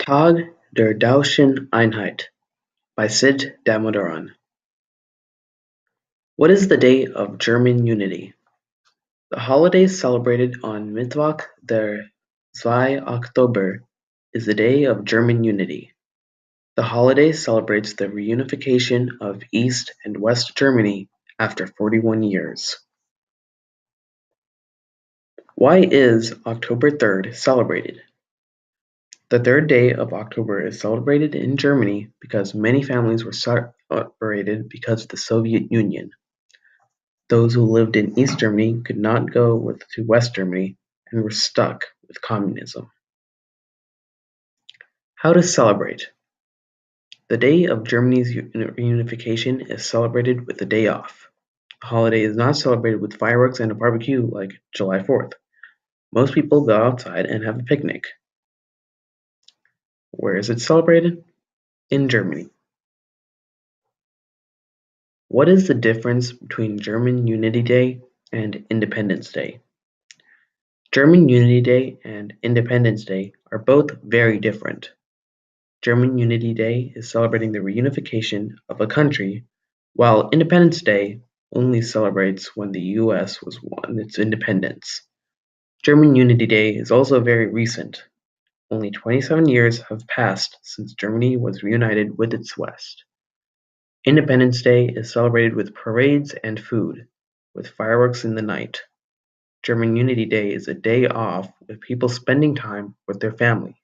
Tag der Deutschen Einheit by Sid Damodaran. What is the day of German unity? The holiday celebrated on Mittwoch der 2. Oktober is the day of German unity. The holiday celebrates the reunification of East and West Germany after 41 years. Why is October 3rd celebrated? The third day of October is celebrated in Germany because many families were separated because of the Soviet Union. Those who lived in East Germany could not go to West Germany and were stuck with communism. How to celebrate? The day of Germany's reunification is celebrated with a day off. The holiday is not celebrated with fireworks and a barbecue like July 4th. Most people go outside and have a picnic. Where is it celebrated? In Germany. What is the difference between German Unity Day and Independence Day? German Unity Day and Independence Day are both very different. German Unity Day is celebrating the reunification of a country, while Independence Day only celebrates when the US won its independence. German Unity Day is also very recent. Only 27 years have passed since Germany was reunited with its West. Independence Day is celebrated with parades and food, with fireworks in the night. German Unity Day is a day off with people spending time with their family.